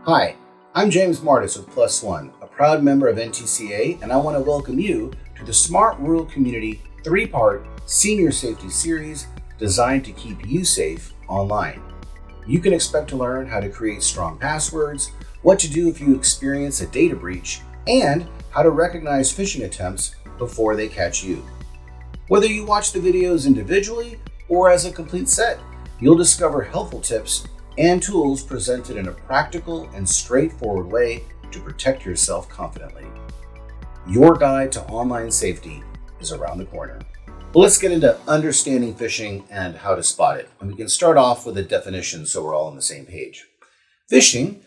Hi, I'm James Martis with Plus One, a proud member of NTCA, and I want to welcome you to the Smart Rural Community 3-part Senior Safety Series designed to keep you safe online. You can expect to learn how to create strong passwords, what to do if you experience a data breach, and how to recognize phishing attempts before they catch you. Whether you watch the videos individually or as a complete set, you'll discover helpful tips and tools presented in a practical and straightforward way to protect yourself confidently. Your guide to online safety is around the corner. Well, let's get into understanding phishing and how to spot it. And we can start off with a definition so we're all on the same page. Phishing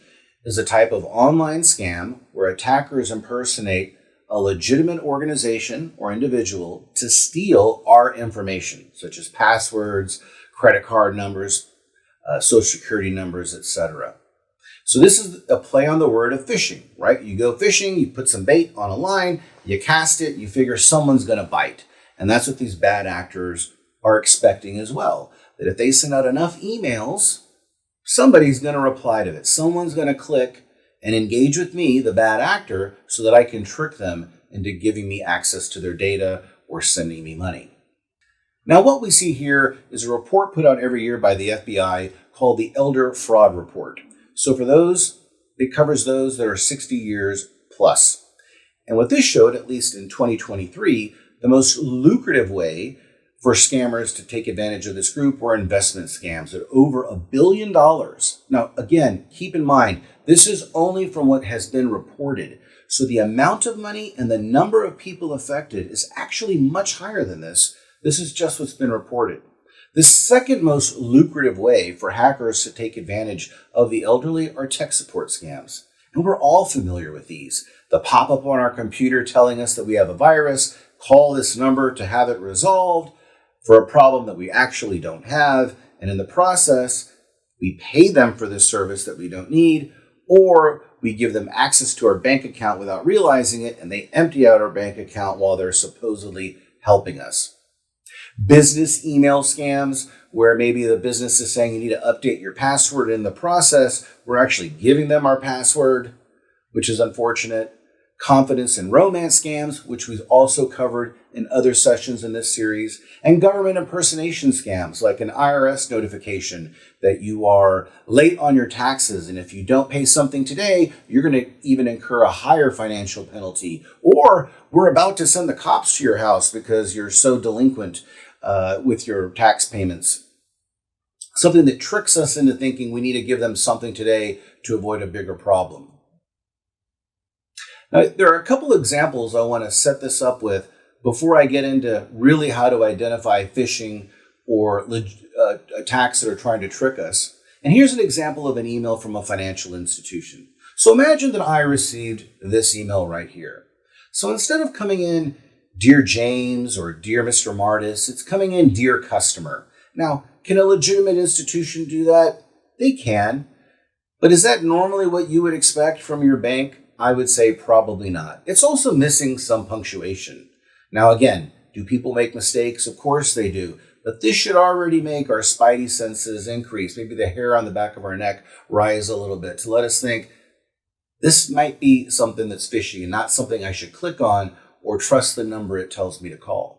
is a type of online scam where attackers impersonate a legitimate organization or individual to steal our information, such as passwords, credit card numbers, social security numbers, etc. So this is a play on the word of fishing, right? You go fishing, you put some bait on a line, you cast it, you figure someone's going to bite. And that's what these bad actors are expecting as well. That if they send out enough emails, somebody's going to reply to it. Someone's going to click and engage with me, the bad actor, so that I can trick them into giving me access to their data or sending me money. Now, what we see here is a report put out every year by the FBI called the Elder Fraud Report. So for those, it covers those that are 60 years plus. And what this showed, at least in 2023, the most lucrative way for scammers to take advantage of this group were investment scams at over $1 billion. Now, again, keep in mind, this is only from what has been reported. So the amount of money and the number of people affected is actually much higher than this. This is just what's been reported. The second most lucrative way for hackers to take advantage of the elderly are tech support scams. And we're all familiar with these. The pop-up on our computer telling us that we have a virus, call this number to have it resolved for a problem that we actually don't have. And in the process, we pay them for this service that we don't need, or we give them access to our bank account without realizing it, and they empty out our bank account while they're supposedly helping us. Business email scams, where maybe the business is saying you need to update your password. In the process, we're actually giving them our password, which is unfortunate. Confidence and romance scams, which we've also covered in other sessions in this series. And government impersonation scams, like an IRS notification that you are late on your taxes, and if you don't pay something today, you're going to even incur a higher financial penalty. Or we're about to send the cops to your house because you're so delinquent with your tax payments. Something that tricks us into thinking we need to give them something today to avoid a bigger problem. Now, there are a couple examples I want to set this up with before I get into really how to identify phishing or attacks that are trying to trick us. And here's an example of an email from a financial institution. So imagine that I received this email right here. So instead of coming in, Dear James or Dear Mr. Martis, it's coming in, Dear Customer. Now, can a legitimate institution do that? They can. But is that normally what you would expect from your bank? I would say probably not. It's also missing some punctuation. Now, again, do people make mistakes? Of course they do. But this should already make our spidey senses increase. Maybe the hair on the back of our neck rise a little bit to let us think this might be something that's fishy and not something I should click on or trust the number it tells me to call.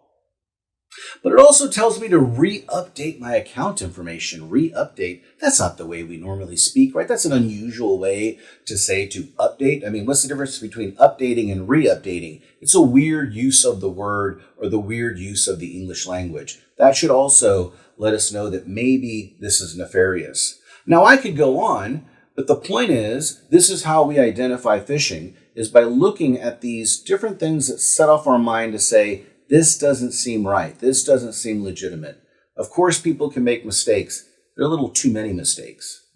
But it also tells me to re-update my account information. Re-update, that's not the way we normally speak, right? That's an unusual way to say to update. I mean, what's the difference between updating and re-updating? It's a weird use of the word or the weird use of the English language. That should also let us know that maybe this is nefarious. Now, I could go on, but the point is, this is how we identify phishing, is by looking at these different things that set off our mind to say, this doesn't seem right. This doesn't seem legitimate. Of course, people can make mistakes. There are a little too many mistakes.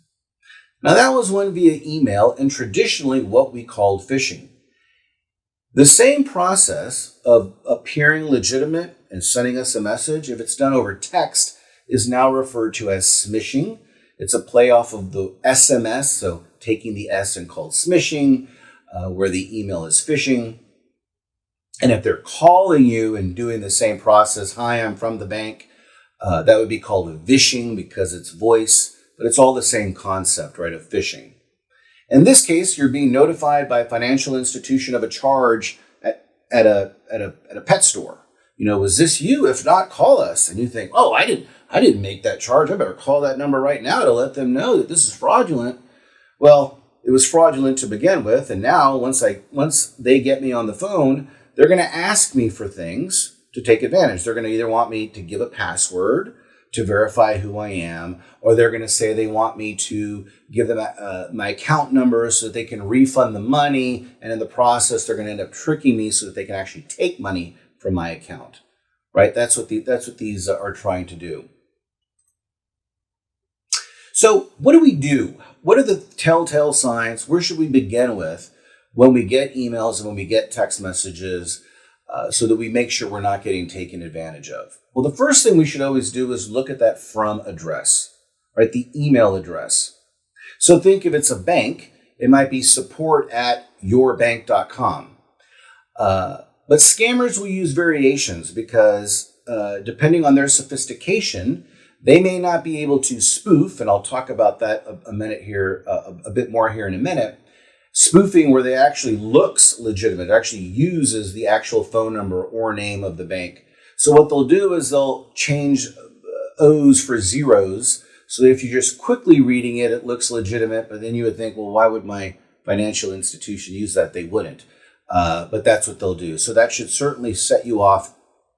Now, that was one via email and traditionally what we called phishing. The same process of appearing legitimate and sending us a message, if it's done over text, is now referred to as smishing. It's a play off of the SMS, so taking the S and called smishing, where the email is phishing. And if they're calling you and doing the same process, hi, I'm from the bank, that would be called a vishing because it's voice, but it's all the same concept, right, of phishing. In this case, you're being notified by a financial institution of a charge at a pet store. Was this you? If not, call us. And you think, oh, I didn't make that charge. I better call that number right now to let them know that this is fraudulent. Well, it was fraudulent to begin with, and now once they get me on the phone, they're going to ask me for things to take advantage. They're going to either want me to give a password to verify who I am, or they're going to say they want me to give them my account number so that they can refund the money, and in the process, they're going to end up tricking me so that they can actually take money from my account. Right? That's what these are trying to do. So what do we do? What are the telltale signs? Where should we begin with when we get emails and when we get text messages so that we make sure we're not getting taken advantage of? Well, the first thing we should always do is look at that from address, right? The email address. So think if it's a bank, it might be support@yourbank.com. But scammers will use variations because depending on their sophistication, they may not be able to spoof, and I'll talk about that a bit more here in a minute. Spoofing where they actually looks legitimate, actually uses the actual phone number or name of the bank. So what they'll do is they'll change O's for zeros, so that if you're just quickly reading it, it looks legitimate, but then you would think, well, why would my financial institution use that? They wouldn't. But that's what they'll do. So that should certainly set you off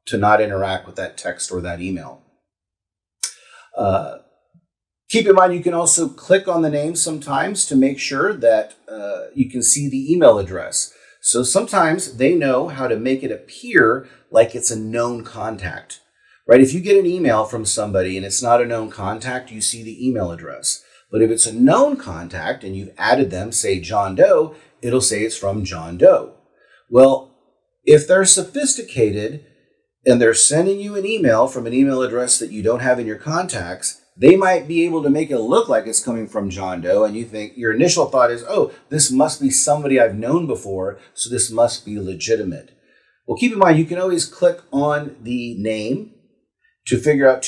to not interact with that text or that email. Keep in mind, you can also click on the name sometimes to make sure that you can see the email address. So sometimes they know how to make it appear like it's a known contact, right? If you get an email from somebody and it's not a known contact, you see the email address. But if it's a known contact and you've added them, say John Doe, it'll say it's from John Doe. Well, if they're sophisticated and they're sending you an email from an email address that you don't have in your contacts, they might be able to make it look like it's coming from John Doe, and you think your initial thought is, oh, this must be somebody I've known before, so this must be legitimate. Well, keep in mind, you can always click on the name to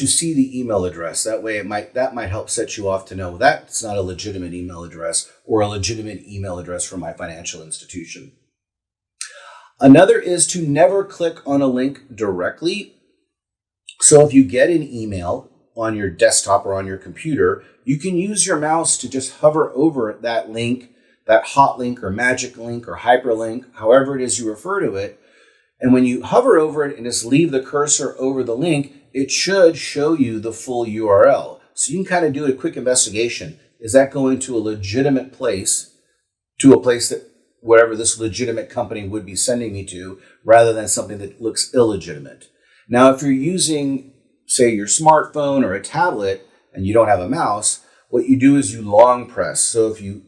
see the email address. That way that might help set you off to know that's not a legitimate email address or a legitimate email address from my financial institution. Another is to never click on a link directly. So if you get an email on your desktop or on your computer, you can use your mouse to just hover over that link, that hot link or magic link or hyperlink, however it is you refer to it. And when you hover over it and just leave the cursor over the link, it should show you the full URL. So you can kind of do a quick investigation. Is that going to a legitimate place, to a place that whatever this legitimate company would be sending me to, rather than something that looks illegitimate? Now, if you're using, say, your smartphone or a tablet and you don't have a mouse, what you do is you long press. So if you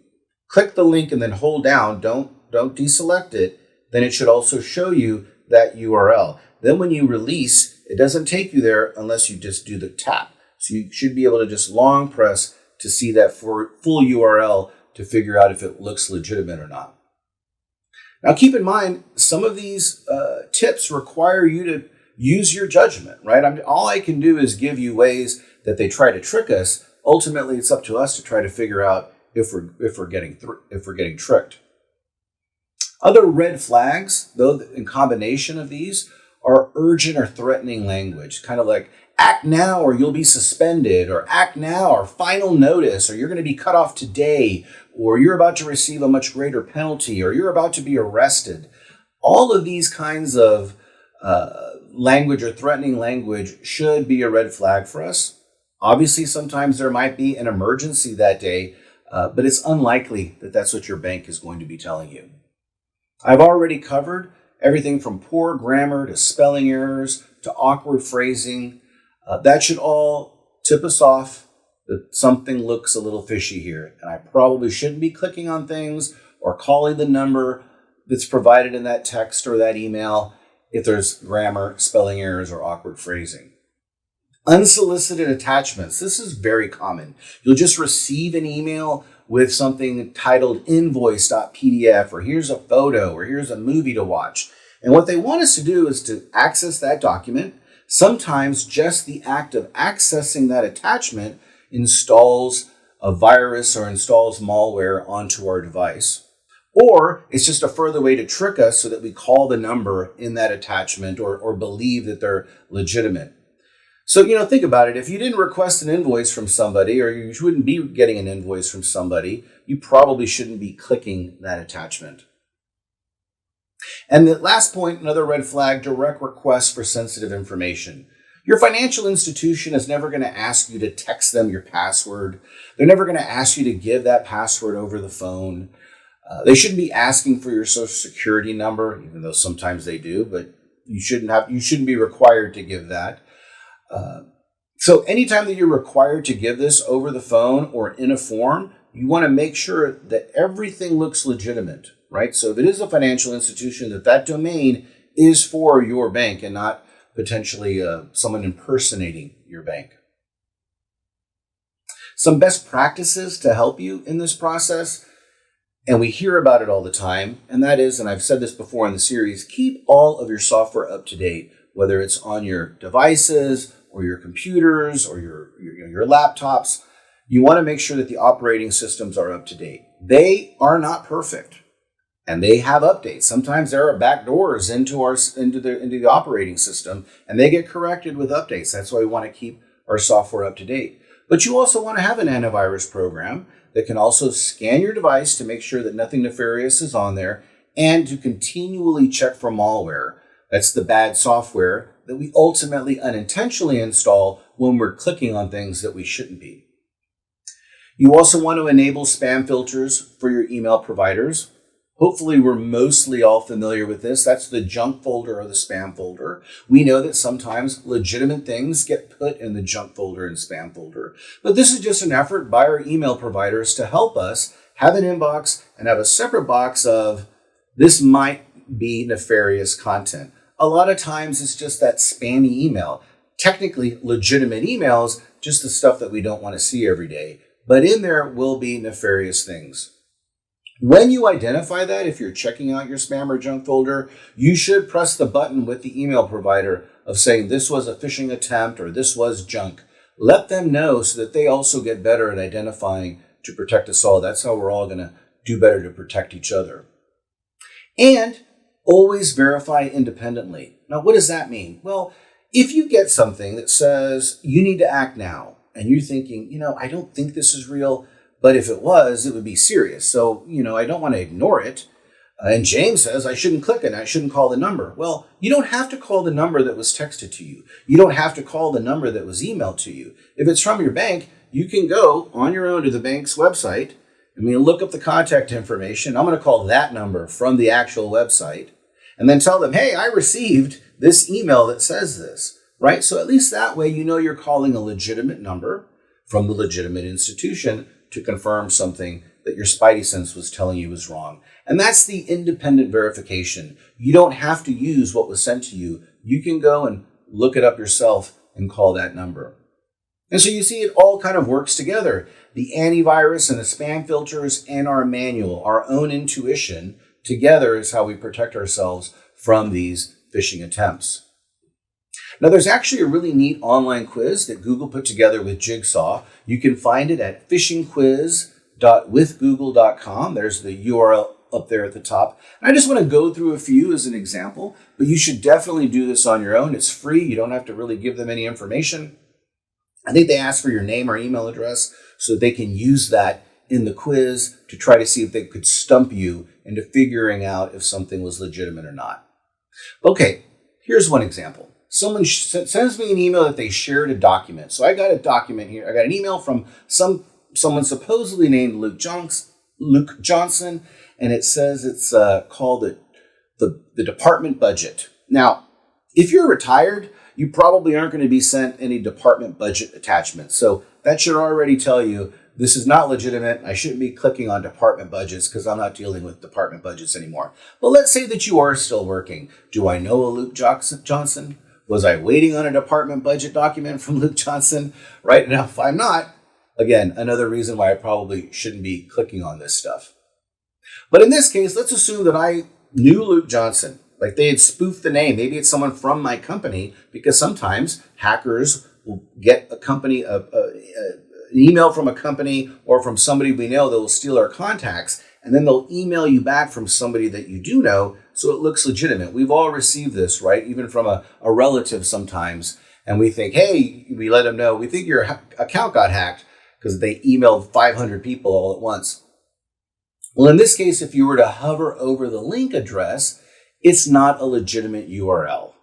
click the link and then hold down, don't deselect it, then it should also show you that URL. Then when you release, it doesn't take you there unless you just do the tap. So you should be able to just long press to see that full URL to figure out if it looks legitimate or not. Now keep in mind, some of these tips require you to use your judgment, right? All I can do is give you ways that they try to trick us. Ultimately, it's up to us to try to figure out if we're getting tricked. Other red flags, though, in combination of these, are urgent or threatening language, kind of like act now or you'll be suspended, or act now or final notice, or you're going to be cut off today, or you're about to receive a much greater penalty, or you're about to be arrested. All of these kinds of language or threatening language should be a red flag for us. Obviously, sometimes there might be an emergency that day, but it's unlikely that that's what your bank is going to be telling you. I've already covered everything from poor grammar to spelling errors to awkward phrasing. That should all tip us off that something looks a little fishy here. And I probably shouldn't be clicking on things or calling the number that's provided in that text or that email if there's grammar, spelling errors, or awkward phrasing. Unsolicited attachments. This is very common. You'll just receive an email with something titled invoice.pdf, or here's a photo, or here's a movie to watch. And what they want us to do is to access that document. Sometimes just the act of accessing that attachment installs a virus or installs malware onto our device. Or it's just a further way to trick us so that we call the number in that attachment or believe that they're legitimate. So, think about it. If you didn't request an invoice from somebody, or you wouldn't be getting an invoice from somebody, you probably shouldn't be clicking that attachment. And the last point, another red flag, direct requests for sensitive information. Your financial institution is never going to ask you to text them your password. They're never going to ask you to give that password over the phone. They shouldn't be asking for your social security number, even though sometimes they do, but you shouldn't be required to give that. So anytime that you're required to give this over the phone or in a form, you want to make sure that everything looks legitimate, right? So if it is a financial institution, that domain is for your bank and not potentially someone impersonating your bank. Some best practices to help you in this process, and we hear about it all the time, and that is, and I've said this before in the series, keep all of your software up to date, whether it's on your devices or your computers or your laptops. You want to make sure that the operating systems are up to date. They are not perfect, and they have updates. Sometimes there are backdoors into the operating system, and they get corrected with updates. That's why we want to keep our software up to date. But you also want to have an antivirus program that can also scan your device to make sure that nothing nefarious is on there, and to continually check for malware. That's the bad software that we ultimately unintentionally install when we're clicking on things that we shouldn't be. You also want to enable spam filters for your email providers. Hopefully, we're mostly all familiar with this. That's the junk folder or the spam folder. We know that sometimes legitimate things get put in the junk folder and spam folder. But this is just an effort by our email providers to help us have an inbox and have a separate box of this might be nefarious content. A lot of times it's just that spammy email. Technically legitimate emails, just the stuff that we don't want to see every day. But in there will be nefarious things. When you identify that, if you're checking out your spam or junk folder, you should press the button with the email provider of saying this was a phishing attempt or this was junk. Let them know so that they also get better at identifying to protect us all. That's how we're all going to do better to protect each other. And always verify independently. Now, what does that mean? Well, if you get something that says you need to act now, and you're thinking, I don't think this is real, but if it was, it would be serious. So, I don't want to ignore it. And James says I shouldn't click it. I shouldn't call the number. Well, you don't have to call the number that was texted to you. You don't have to call the number that was emailed to you. If it's from your bank, you can go on your own to the bank's website and look up the contact information. I'm going to call that number from the actual website and then tell them, hey, I received this email that says this, right? So at least that way, you're calling a legitimate number from the legitimate institution to confirm something that your spidey sense was telling you was wrong. And that's the independent verification. You don't have to use what was sent to you. You can go and look it up yourself and call that number. And so you see it all kind of works together. The antivirus and the spam filters and our manual, our own intuition, together is how we protect ourselves from these phishing attempts. Now, there's actually a really neat online quiz that Google put together with Jigsaw. You can find it at phishingquiz.withgoogle.com. There's the URL up there at the top. And I just want to go through a few as an example, but you should definitely do this on your own. It's free. You don't have to really give them any information. I think they ask for your name or email address so that they can use that in the quiz to try to see if they could stump you into figuring out if something was legitimate or not. Okay, here's one example. Someone sends me an email that they shared a document. So I got a document here. I got an email from someone supposedly named Luke Johnson, and it says it's called the department budget. Now, if you're retired, you probably aren't going to be sent any department budget attachments. So that should already tell you this is not legitimate. I shouldn't be clicking on department budgets because I'm not dealing with department budgets anymore. But let's say that you are still working. Do I know a Luke Johnson? Was I waiting on a department budget document from Luke Johnson? Right now, if I'm not, again, another reason why I probably shouldn't be clicking on this stuff. But in this case, let's assume that I knew Luke Johnson. Like they had spoofed the name. Maybe it's someone from my company, because sometimes hackers will get a company email from a company or from somebody we know that will steal our contacts, and then they'll email you back from somebody that you do know, so it looks legitimate. We've all received this, right? Even from a relative sometimes, and we think, hey, we let them know, we think your account got hacked because they emailed 500 people all at once. Well, in this case, if you were to hover over the link address, it's not a legitimate URL,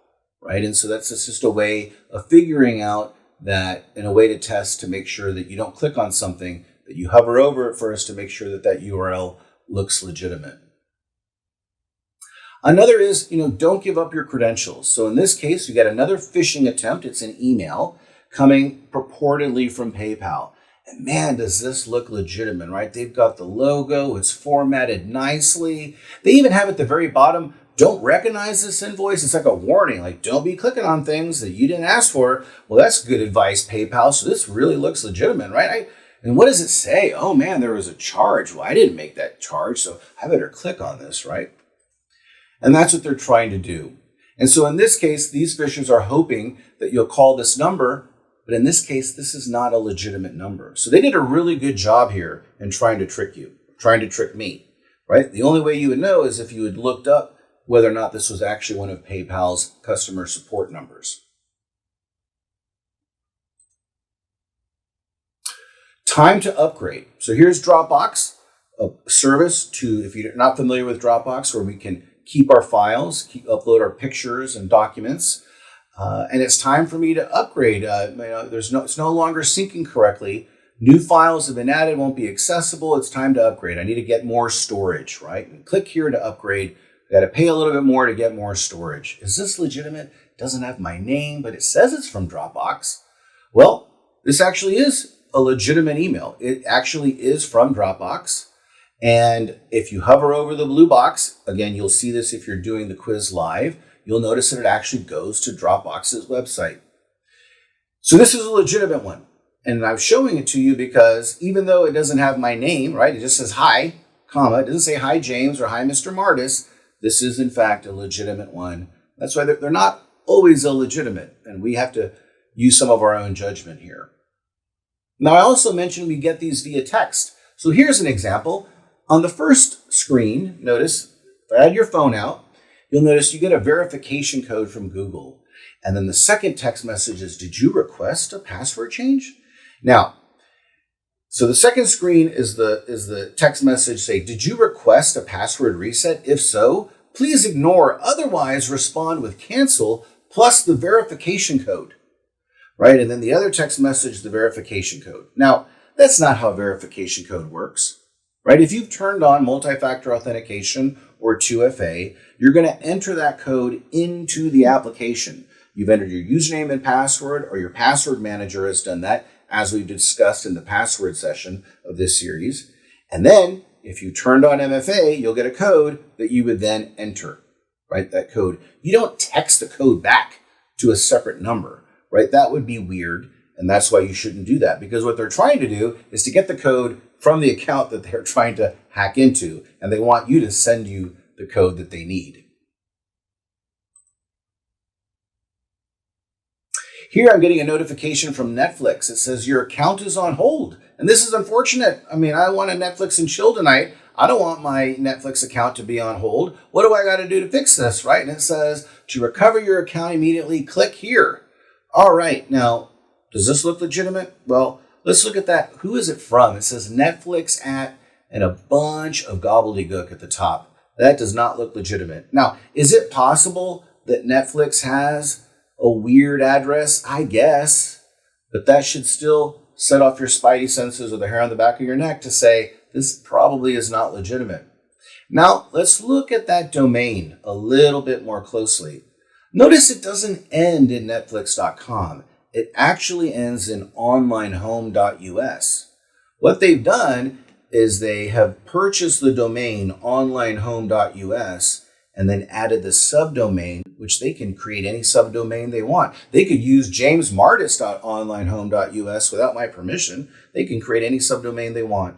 right? And so that's just a way of figuring out that, and a way to test to make sure that you don't click on something, that you hover over it first to make sure that that URL looks legitimate. Another is, don't give up your credentials. So in this case, you get another phishing attempt. It's an email coming purportedly from PayPal. And man, does this look legitimate, right? They've got the logo. It's formatted nicely. They even have at the very bottom, don't recognize this invoice. It's like a warning, like don't be clicking on things that you didn't ask for. Well, that's good advice, PayPal. So this really looks legitimate, right? And what does it say? Oh man, there was a charge. Well, I didn't make that charge, so I better click on this, right? And that's what they're trying to do. And so in this case, these phishers are hoping that you'll call this number, but in this case, this is not a legitimate number. So they did a really good job here in trying to trick you, trying to trick me, right? The only way you would know is if you had looked up whether or not this was actually one of PayPal's customer support numbers. Time to upgrade. So here's Dropbox, a service if you're not familiar with Dropbox, where we can keep our files, upload our pictures and documents. And it's time for me to upgrade. It's no longer syncing correctly. New files have been added, won't be accessible. It's time to upgrade. I need to get more storage, right? And click here to upgrade. I got to pay a little bit more to get more storage. Is this legitimate? It doesn't have my name, but it says it's from Dropbox. Well, this actually is a legitimate email. It actually is from Dropbox. And if you hover over the blue box, again, you'll see this if you're doing the quiz live, you'll notice that it actually goes to Dropbox's website. So this is a legitimate one. And I'm showing it to you because even though it doesn't have my name, right? It just says hi, comma. It doesn't say hi, James, or hi, Mr. Martis. This is, in fact, a legitimate one. That's why they're not always illegitimate, and we have to use some of our own judgment here. Now, I also mentioned we get these via text. So here's an example. On the first screen, notice, if I had your phone out, you'll notice you get a verification code from Google. And then the second text message is, did you request a password change? Now, so the second screen is the text message say, did you request a password reset? If so, please ignore, otherwise respond with cancel plus the verification code, right? And then the other text message, the verification code. Now, that's not how verification code works, right? If you've turned on multi-factor authentication or 2FA, you're going to enter that code into the application. You've entered your username and password, or your password manager has done that, as we've discussed in the password session of this series. And then if you turned on MFA, you'll get a code that you would then enter, right? That code. You don't text the code back to a separate number, right? That would be weird. And that's why you shouldn't do that, because what they're trying to do is to get the code from the account that they're trying to hack into, and they want you to send you the code that they need. Here I'm getting a notification from Netflix. It says your account is on hold. And this is unfortunate. I mean, I want to Netflix and chill tonight. I don't want my Netflix account to be on hold. What do I got to do to fix this, right? And it says to recover your account immediately, click here. All right. Now, does this look legitimate? Well, let's look at that. Who is it from? It says Netflix at and a bunch of gobbledygook at the top. That does not look legitimate. Now, is it possible that Netflix has a weird address? I guess, but that should still set off your spidey senses or the hair on the back of your neck to say this probably is not legitimate. Now, let's look at that domain a little bit more closely. Notice it doesn't end in netflix.com. It actually ends in onlinehome.us. What they've done is they have purchased the domain onlinehome.us and then added the subdomain, which they can create any subdomain they want. They could use jamesmartis.onlinehome.us without my permission. They can create any subdomain they want.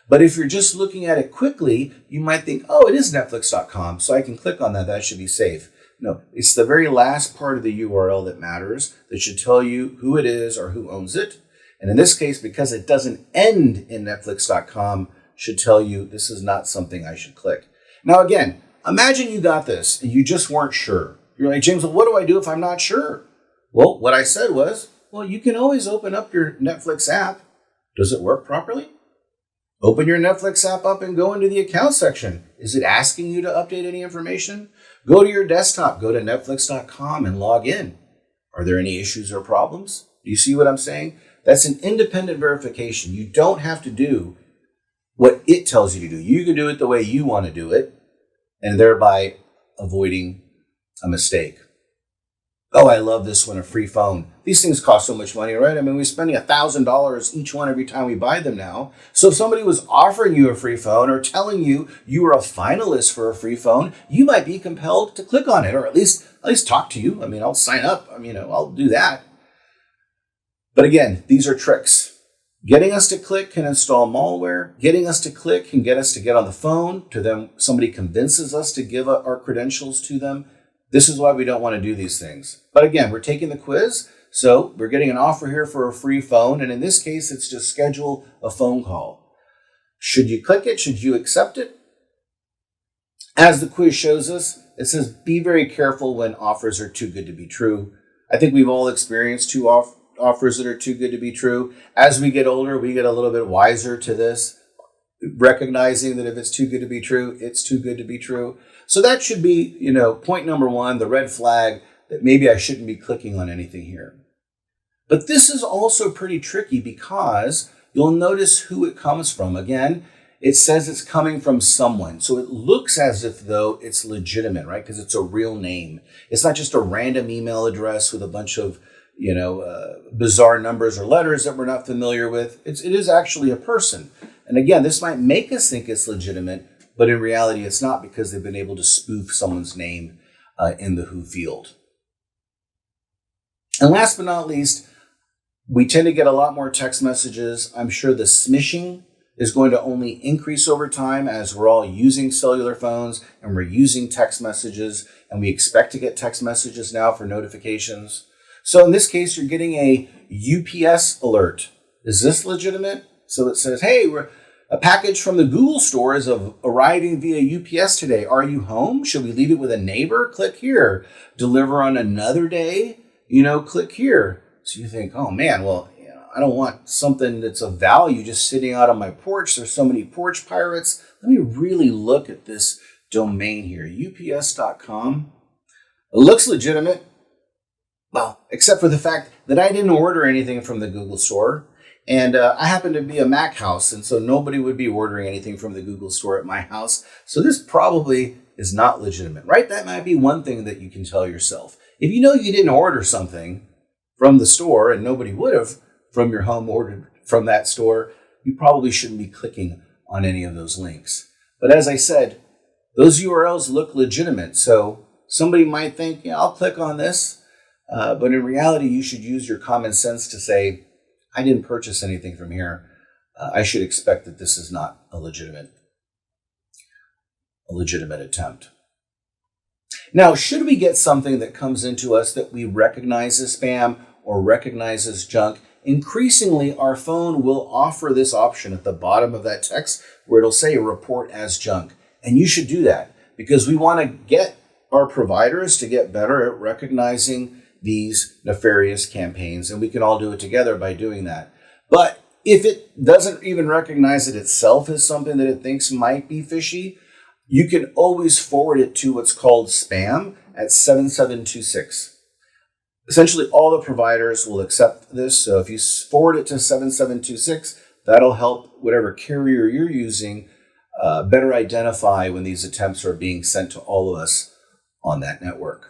But if you're just looking at it quickly, you might think, oh, it is netflix.com, so I can click on that. That should be safe. No, it's the very last part of the URL that matters, that should tell you who it is or who owns it. And in this case, because it doesn't end in Netflix.com, should tell you this is not something I should click. Now, again, imagine you got this and you just weren't sure. You're like, James, well, what do I do if I'm not sure? Well, what I said was, well, you can always open up your Netflix app. Does it work properly? Open your Netflix app up and go into the account section. Is it asking you to update any information? Go to your desktop, go to Netflix.com and log in. Are there any issues or problems? Do you see what I'm saying? That's an independent verification. You don't have to do what it tells you to do. You can do it the way you want to do it, and thereby avoiding a mistake. Oh, I love this one, a free phone. These things cost so much money, right? I mean, we're spending $1,000 each one every time we buy them now. So if somebody was offering you a free phone or telling you you were a finalist for a free phone, you might be compelled to click on it, or at least talk to you. I mean, I'll sign up. I'll do that. But again, these are tricks. Getting us to click can install malware. Getting us to click can get us to get on the phone to them. Somebody convinces us to give our credentials to them. This is why we don't want to do these things. But again, we're taking the quiz. So we're getting an offer here for a free phone. And in this case, it's just schedule a phone call. Should you click it? Should you accept it? As the quiz shows us, it says, be very careful when offers are too good to be true. I think we've all experienced offers that are too good to be true. As we get older, we get a little bit wiser to this, recognizing that if it's too good to be true, it's too good to be true. So that should be, point number one, the red flag that maybe I shouldn't be clicking on anything here. But this is also pretty tricky because you'll notice who it comes from. Again, it says it's coming from someone. So it looks as if though it's legitimate, right? Because it's a real name. It's not just a random email address with a bunch of bizarre numbers or letters that we're not familiar with. It is actually a person. And again, this might make us think it's legitimate, but in reality, it's not, because they've been able to spoof someone's name in the who field. And last but not least, we tend to get a lot more text messages. I'm sure the smishing is going to only increase over time as we're all using cellular phones and we're using text messages, and we expect to get text messages now for notifications. So in this case, you're getting a UPS alert. Is this legitimate? So it says, hey, a package from the Google store is arriving via UPS today. Are you home? Should we leave it with a neighbor? Click here. Deliver on another day? Click here. So you think, oh man, well, I don't want something that's of value just sitting out on my porch. There's so many porch pirates. Let me really look at this domain here, ups.com. It looks legitimate. Well, except for the fact that I didn't order anything from the Google store. And I happen to be a Mac house, and so nobody would be ordering anything from the Google store at my house. So this probably is not legitimate, right? That might be one thing that you can tell yourself. If you didn't order something from the store, and nobody would have from your home ordered from that store, you probably shouldn't be clicking on any of those links. But as I said, those URLs look legitimate. So somebody might think, I'll click on this. But in reality, you should use your common sense to say, I didn't purchase anything from here. I should expect that this is not a legitimate attempt. Now, should we get something that comes into us that we recognize as spam or recognize as junk, increasingly our phone will offer this option at the bottom of that text where it'll say report as junk. And you should do that because we want to get our providers to get better at recognizing these nefarious campaigns, and we can all do it together by doing that. But if it doesn't even recognize it itself as something that it thinks might be fishy, you can always forward it to what's called spam at 7726. Essentially, all the providers will accept this. So if you forward it to 7726, that'll help whatever carrier you're using better identify when these attempts are being sent to all of us on that network.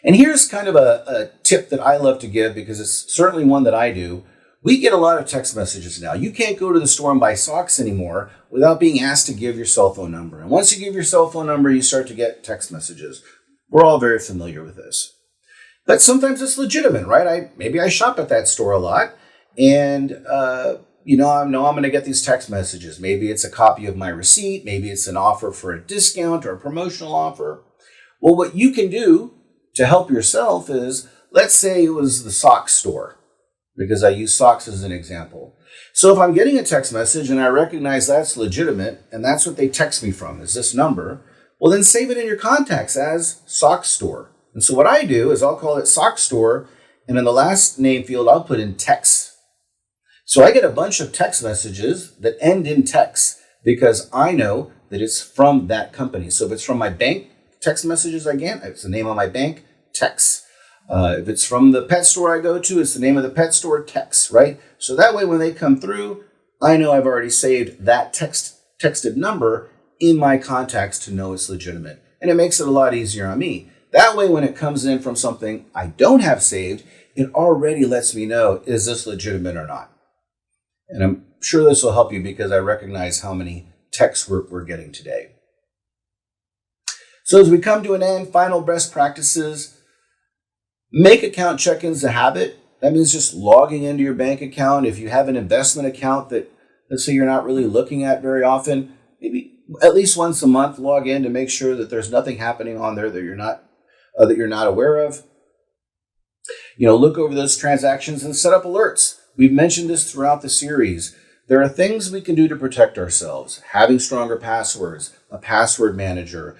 And here's kind of a tip that I love to give because it's certainly one that I do. We get a lot of text messages now. You can't go to the store and buy socks anymore without being asked to give your cell phone number. And once you give your cell phone number, you start to get text messages. We're all very familiar with this. But sometimes it's legitimate, right? Maybe I shop at that store a lot and I know I'm going to get these text messages. Maybe it's a copy of my receipt. Maybe it's an offer for a discount or a promotional offer. Well, what you can do to help yourself is, let's say it was the sock store because I use socks as an example. So if I'm getting a text message and I recognize that's legitimate and that's what they text me from is this number, well, then save it in your contacts as sock store. And so what I do is I'll call it sock store, and in the last name field, I'll put in text. So I get a bunch of text messages that end in text because I know that it's from that company. So if it's from my bank, text messages I get, it's the name of my bank, text. If it's from the pet store I go to, it's the name of the pet store, text, right? So that way when they come through, I know I've already saved that texted number in my contacts to know it's legitimate. And it makes it a lot easier on me. That way when it comes in from something I don't have saved, it already lets me know, is this legitimate or not? And I'm sure this will help you because I recognize how many texts we're getting today. So as we come to an end, final best practices, make account check-ins a habit. That means just logging into your bank account. If you have an investment account that, let's say you're not really looking at very often, maybe at least once a month, log in to make sure that there's nothing happening on there that you're not aware of. Look over those transactions and set up alerts. We've mentioned this throughout the series. There are things we can do to protect ourselves. Having stronger passwords, a password manager,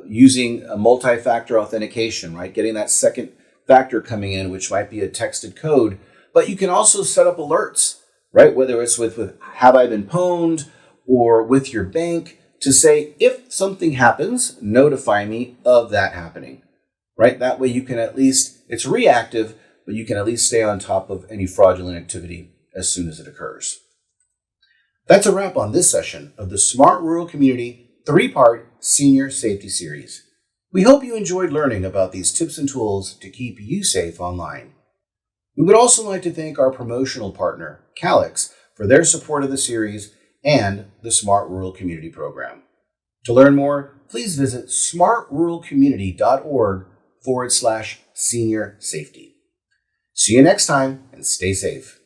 using a multi-factor authentication, right? Getting that second factor coming in, which might be a texted code. But you can also set up alerts, right? Whether it's with have I been pwned or with your bank to say, if something happens, notify me of that happening, right? That way you can at least, it's reactive, but you can at least stay on top of any fraudulent activity as soon as it occurs. That's a wrap on this session of the Smart Rural Community 3-part Senior Safety Series. We hope you enjoyed learning about these tips and tools to keep you safe online. We would also like to thank our promotional partner, Calix, for their support of the series and the Smart Rural Community Program. To learn more, please visit smartruralcommunity.org/senior safety. See you next time and stay safe.